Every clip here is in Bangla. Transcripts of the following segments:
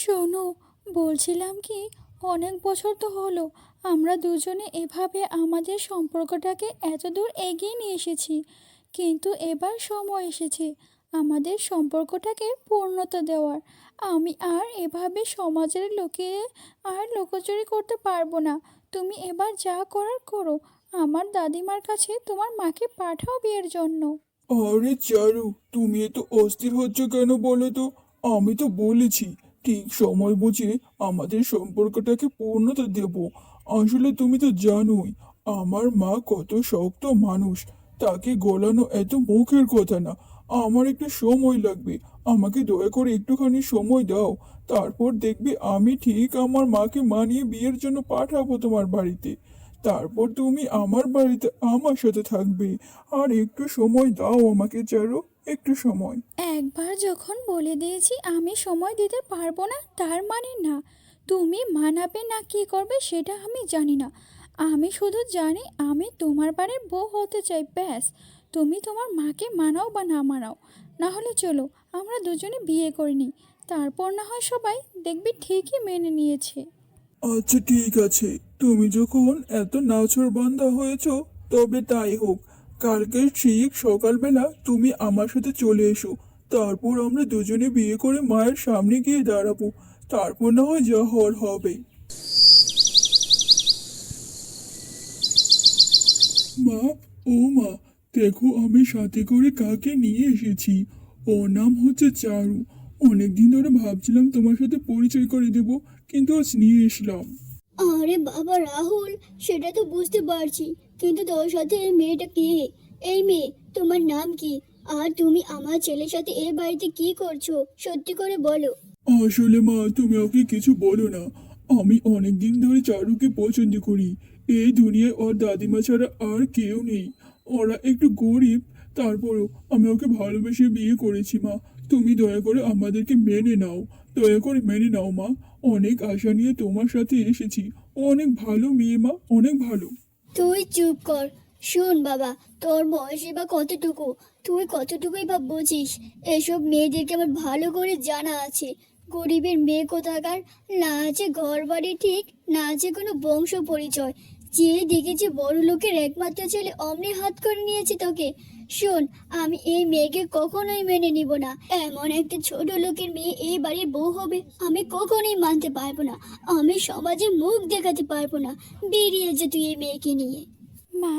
শোনো, বলছিলাম কি, অনেক বছর তো হলো আমরা দুজনে এভাবে আমাদের সম্পর্কটাকে এত দূর এগিয়ে নিয়ে এসেছি, কিন্তু এবার সময় এসেছে আমাদের সম্পর্কটাকে পূর্ণতা দেওয়ার। আমি আর এভাবে সমাজের লোকে আর লুকোচুরি করতে পারবো না। তুমি এবার যা করার করো, আমার দাদিমার কাছে তোমার মাকে পাঠাও বিয়ের জন্য। আরে চারু, তুমি এত অস্থির হচ্ছ কেন বলো তো? আমি তো বলেছি ঠিক সময় বুঝে আমাদের সম্পর্কটাকে পূর্ণতা দেব। আসলে তুমি তো জানোই আমার মা কত শক্ত মানুষ। তাকে গলানো এত মুখের কথা না। আমার একটু সময় লাগবে। আমাকে দয়া করে একটুখানি সময় দাও। তারপর দেখবে আমি ঠিক আমার মাকে মানিয়ে বিয়ের জন্য পাঠাবো তোমার বাড়িতে। তারপর তুমি আমার বাড়িতে আমার সাথে থাকবে। আর একটু সময় দাও আমাকে চারু, একটু সময়। একবার যখন বলে দিয়েছি আমি সময় দিতে পারবো না, তার মানে না। তুমি মানাবে না কি করবে সেটা আমি জানি না। আমি শুধু জানি আমি তোমার বাড়ির বউ হতে চাই, ব্যাস। তুমি তোমার মাকে মানাও বা না মানাও, না হলে চলো আমরা দুজনে বিয়ে করে নিই। তারপর না হয় সবাই দেখবি ঠিকই মেনে নিয়েছে। আচ্ছা ঠিক আছে, তুমি যখন এত নাছোড়বান্দা হয়েছ তবে তাই হোক। কালকে ঠিক সকালবেলা তুমি আমার সাথে চলে এসো। তারপর আমরা দুজনে বিয়ে করে মায়ের সামনে গিয়ে দাঁড়াবো। তারপর না হয় যা হওয়ার হবে। মা, ও মা, দেখো আমি সাথে করে কাকে নিয়ে এসেছি। ওর নাম হচ্ছে চারু। অনেকদিন ধরে ভাবছিলাম তোমার সাথে পরিচয় করে দেব, কিন্তু আজ নিয়ে এসলাম। আরে বাবা রাহুল, সেটা তো বুঝতে পারছি, কিন্তু তোর সাথে এই মেয়েটা কে? এই মেয়ে, তোমার নাম কি? আর তুমি আমার ছেলের সাথে এই বাড়িতে কি করছো? সত্যি করে বলো। আসলে মা, তুমি ওকে কিছু বলো না। আমি অনেকদিন ধরে চারুকে পছন্দ করি। এই দুনিয়ায় ওর দাদিমা ছাড়া আর কেউ নেই। ওরা একটু গরিব, তারপরও আমি ওকে ভালোবেসে বিয়ে করেছি মা। তুমি দয়া করে আমাদেরকে মেনে নাও। দয়া করে মেনে নাও মা। অনেক আশা নিয়ে তোমার সাথে এসেছি। ও অনেক ভালো মেয়ে মা, অনেক ভালো। তুই চুপ কর। শোন বাবা, তোর বয়সই বা কতটুকু? তুই কতটুকুই বা বুঝিস? এসব মেয়েদেরকে আমার ভালো করে জানা আছে। গরিবের মেয়ে কোথাকার, না আছে ঘর বাড়ি ঠিক, না আছে কোনো বংশ পরিচয়। যে দেখেছি বড় লোকের একমাত্র ছেলে, অমনি হাত করে নিয়েছে তোকে। শোন, আমি এই মেয়েকে কখনোই মেনে নিব না। এমন একটা ছোট লোকের মেয়ে এই বাড়ির বউ হবে আমি কখনোই মানতে পারবো না। আমি সমাজে মুখ দেখাতে পারবো না। বেরিয়ে যে তুই এই মেয়েকে নিয়ে। মা,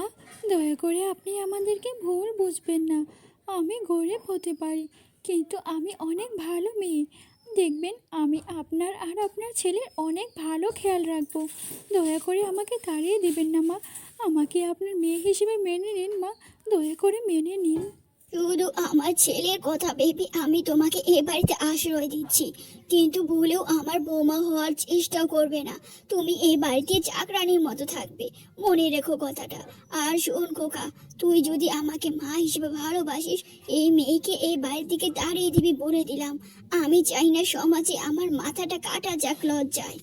দয়া করে আপনি আমাদেরকে ভুল বুঝবেন না। আমি গরিব হতে পারি, কিন্তু আমি অনেক ভালো মেয়ে। দেখবেন আমি আপনার আর আপনার ছেলের অনেক ভালো খেয়াল রাখবো। দয়া করে আমাকে তাড়িয়ে দেবেন না মা। আমাকে আপনার মেয়ে হিসেবে মেনে নিন মা, দয়া করে মেনে নিন। শুধু আমার ছেলের কথা ভেবে আমি তোমাকে এ বাড়িতে আশ্রয় দিচ্ছি, কিন্তু ভুলেও আমার বৌমা হওয়ার চেষ্টা করবে না। তুমি এই বাড়িতে চাকরানির মতো থাকবে, মনে রেখো কথাটা। আর শোন খোকা, তুই যদি আমাকে মা হিসেবে ভালোবাসিস, এই মেয়েকে এই বাড়ি থেকে তাড়িয়ে দিবি বলে দিলাম। আমি চাই না সমাজে আমার মাথাটা কাটা যাক লজ্জায়।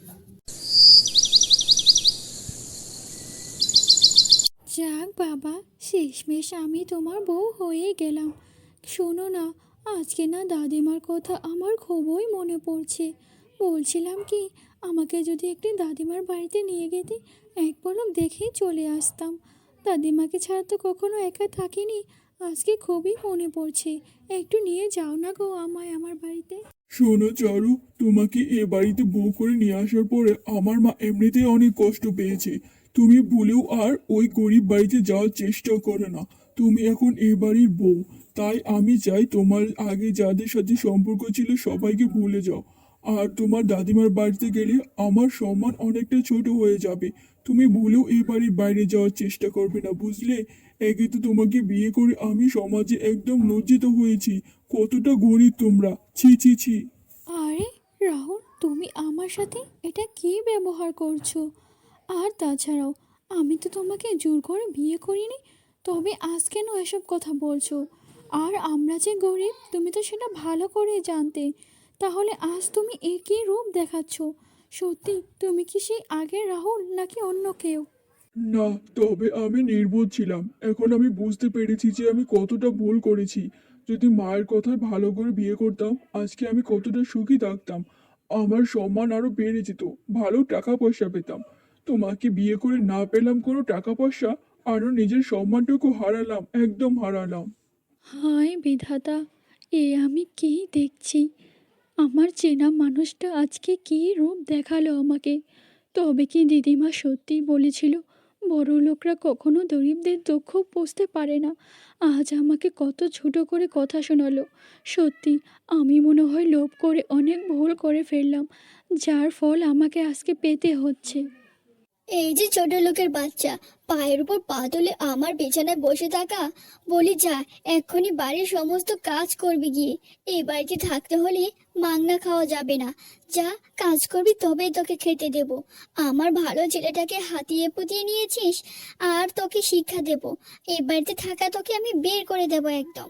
যাক বাবা, শেষমেশ আমি তোমার বউ হয়ে গেলাম। শোনো না, আজকে না দাদিমার কথা আমার খুবই মনে পড়ছে। বলছিলাম কি, আমাকে যদি একটি দাদিমার বাড়িতে নিয়ে যেতে, এক পলক দেখেই চলে আসতাম। দাদিমাকে ছাড়া তো কখনো একা থাকিনি। আজকে খুবই মনে পড়ছে। একটু নিয়ে যাও না গো আমায় আমার বাড়িতে। শোনো চারু, তোমাকে এ বাড়িতে বউ করে নিয়ে আসার পরে আমার মা এমনিতেই অনেক কষ্ট পেয়েছে। তুমি ভুলেও আর ওই গরিব বাড়িতে যাওয়ার চেষ্টা করো না। তুমি এখন এ বাড়ির বউ। তাই আমি চাই তোমার আগে যাদের সাথে সম্পর্ক ছিল সবাইকে ভুলে যাও। আর তোমার দাদিমার বাড়িতে গেলে আমার সম্মান অনেকটা ছোট হয়ে যাবে। তুমি ভুলেও এই বাড়ির বাইরে যাওয়ার চেষ্টা করবে না, বুঝলে? একে তো তোমাকে বিয়ে করে আমি সমাজে একদম লজ্জিত হয়েছি। কতটা গরিব তোমরা, ছি ছি ছি। আরে রাহুল, তুমি আমার সাথে এটা কী ব্যবহার করছো? আর তাছাড়াও আমি তো তোমাকে জোর করে বিয়ে করিনি। তবে আজ কেন এসব কথা বলছো? আর আমরা যে গরিব তুমি তো সেটা ভালো করে জানতে। তাহলে আজ তুমি একই রূপ দেখাচ্ছ। সত্যি তুমি কি সেই আগের রাহুল নাকি অন্য কেউ? না, তবে আমি নির্বোধ ছিলাম। এখন আমি বুঝতে পেরেছি যে আমি কতটা ভুল করেছি। যদি মায়ের কথায় ভালো করে বিয়ে করতাম, আজকে আমি কতটা সুখী থাকতাম। আমার সম্মান আরো বেড়ে যেত, ভালো টাকা পয়সা পেতাম। তোমাকে বিয়ে করে না পেলাম কোনো টাকা পয়সা, আরো নিজের সম্মানটুকু হারালাম, একদম হারালাম। হায় বিধাতা, এ আমি কী দেখছি! আমার চেনা মানুষটা আজকে কী রূপ দেখালো আমাকে! তবে কি দিদিমা সত্যিই বলেছিল বড়লোকরা কখনো গরিবদের দুঃখ বুঝতে পারে না? আজ আমাকে কত ছোট করে কথা শোনালো! সত্যি আমি মনে হয় লোভ করে অনেক ভুল করে ফেললাম, যার ফল আমাকে আজকে পেতে হচ্ছে। এই যে ছোট লোকের বাচ্চা, পায়ের উপর পা তুলে আমার বিছানায় বসে থাকা! বলি যা, এক্ষুনি বাড়ির সমস্ত কাজ করবি গিয়ে। এই বাড়িতে থাকতে হলে মাংনা খাওয়া যাবে না। যা, কাজ করবি তবেই তোকে খেতে দেব। আমার ভালো ছেলেটাকে হাতিয়ে পুতিয়ে নিয়েছিস, আর তোকে শিক্ষা দেব। এই বাড়িতে থাকা তোকে আমি বের করে দেব একদম।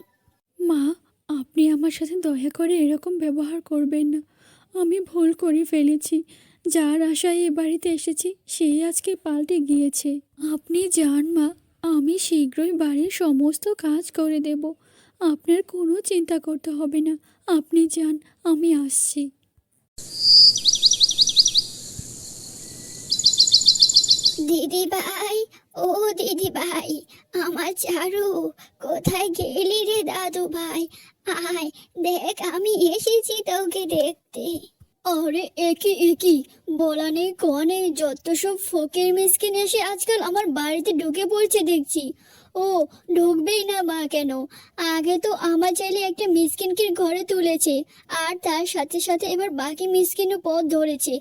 মা, আপনি আমার সাথে দয়া করে এরকম ব্যবহার করবেন না। আমি ভুল করে ফেলেছি। যার আশায় এ বাড়িতে এসেছি সেই আজকে পাল্টে গিয়েছে। আপনি যান মা, আমি শীঘ্রই বাড়ির সমস্ত কাজ করে দেব। আপনার কোনো চিন্তা করতে হবে না। আপনি যান, আমি আসছি। দিদি ভাই, ও দিদি ভাই, আমার চারু, কোথায় গেলি রে দাদু ভাই? আয়, দেখ আমি এসেছি তোকে দেখতে। আরে একি একি, বলা নেই কওয়া নেই, যত সব ফকির মিসকিন এসে আজকাল আমার বাড়িতে ঢুকে পড়ছে দেখছি। ও, ঢুকবেই না বা কেন? আগে তো আমার ছেলে একটা মিসকিনকে ঘরে তুলেছে, আর তার সাথে সাথে এবার বাকি মিসকিনও পথ ধরেছে।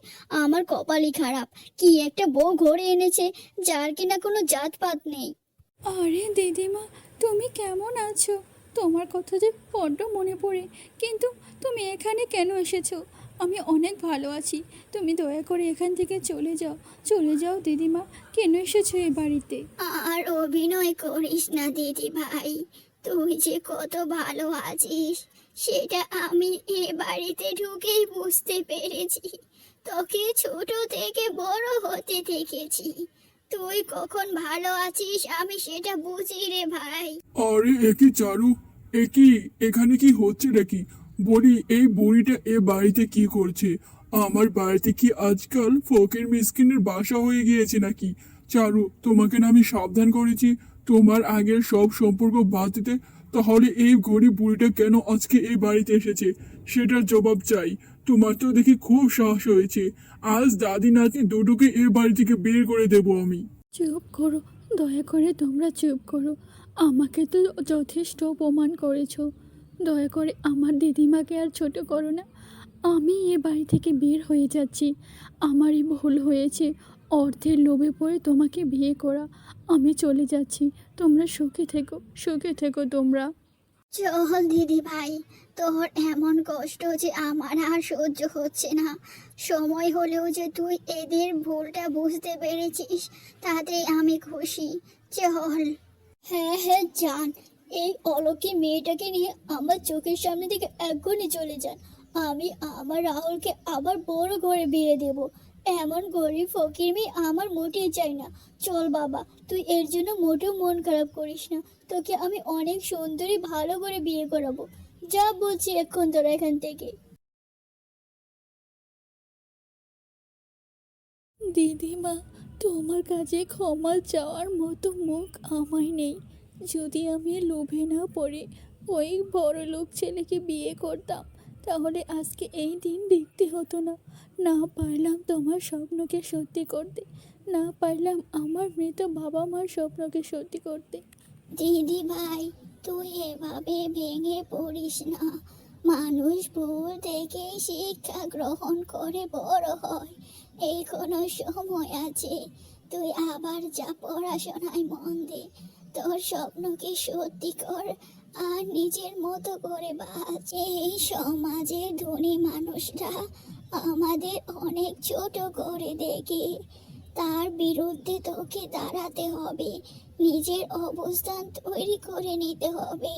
আমার কপালই খারাপ, কি একটা বউ ঘরে এনেছে যার কিনা কোনো জাতপাত নেই। আরে দিদিমা, তুমি কেমন আছো? তোমার কথা যে বড্ড মনে পড়ে, কিন্তু তুমি এখানে কেন এসেছো? আমি অনেক ভালো আছি। তুমি দয়া করে এখান থেকে চলে যাও, চলে যাও দিদিমা। কেন এসেছো এই বাড়িতে? আর অভিনয় করিস না দিদি ভাই, তুই যে কত ভালো আছিস সেটা আমি এ বাড়িতে ঢুকেই বুঝতে পেরেছি। তোকে ছোট থেকে বড় হতে দেখেছি, তুই কখন ভালো আছিস আমি সেটা বুঝি রে ভাই। আরে একই চারু, একই এখানে কি হচ্ছে নাকি? বলি, এই বুড়িটা এ বাড়িতে কি করছে? আমার বাড়িতে কি আজকাল ফকির মিসকিনের বাসা হয়ে গিয়েছে নাকি? চারু, তোমাকে না আমি সাবধান করেছি তোমার আগের সব সম্পর্ক বাদ দিতে? তাহলে এই গরিব বুড়িটা কেন আজকে এই বাড়িতে এসেছে সেটার জবাব চাই। তোমার তো দেখি খুব সাহস হয়েছে, আজ দাদি নাতনি দুটোকে এ বাড়ি থেকে বের করে দেবো আমি। চুপ করো, দয়া করে তোমরা চুপ করো। আমাকে তো যথেষ্ট অপমান করেছো। দয়া করে আমার দিদিমাকে আর ছোট করো না। আমি এ বাড়ি থেকে বের হয়ে যাচ্ছি। আমারই ভুল হয়েছে, অর্থের লোভে পড়ে তোমাকে বিয়ে করা। আমি চলে যাচ্ছি। তোমরা সুখে থেকো তোমরা। চল দিদি ভাই, তোর এমন কষ্ট যে আমার আর সহ্য হচ্ছে না। সময় হলেও যে তুই এদের ভুলটা বুঝতে পেরেছিস তাতে আমি খুশি। চল। হ্যাঁ হ্যাঁ, যান। এই অলৌকিক মেয়েটাকে নিয়ে আমার চোখের সামনে থেকে এক্ষুনি চলে যান। আমি আমার রাহুলকে আবার বড় ঘরে বিয়ে দেব। এমন গরিব ফকির মেয়ে আমার মোটেই চাই না। চল বাবা, তুই এর জন্য মোটেও মন খারাপ করিস না। তোকে আমি অনেক সুন্দরী ভালো করে বিয়ে করাবো। যা বলছি এখন তোরা এখান থেকে। দিদিমা, তোমার কাছে ক্ষমা চাওয়ার মতো মুখ আমায় নেই। যদি আমি লোভে না পড়ে ওই বড় লোক ছেলেকে বিয়ে করতাম, তাহলে আজকে এই দিন দেখতে হতো না। না পারলাম তোমার স্বপ্নকে সত্যি করতে, না পারলাম আমার মৃত বাবা মার স্বপ্নকে সত্যি করতে। দিদি ভাই, তুই এভাবে ভেঙে পড়িস না। মানুষ ভুল থেকে শিক্ষা গ্রহণ করে বড় হয়। এখনো সময় আছে, তুই আবার যা, পড়াশোনায় মন দে, তোর স্বপ্নকে সত্যি কর, আর নিজের মতো করে বাঁচ। এই সমাজের ধনী মানুষরা আমাদের অনেক ছোট করে দেখে, তার বিরুদ্ধে তোকে দাঁড়াতে হবে, নিজের অবস্থান তৈরি করে নিতে হবে।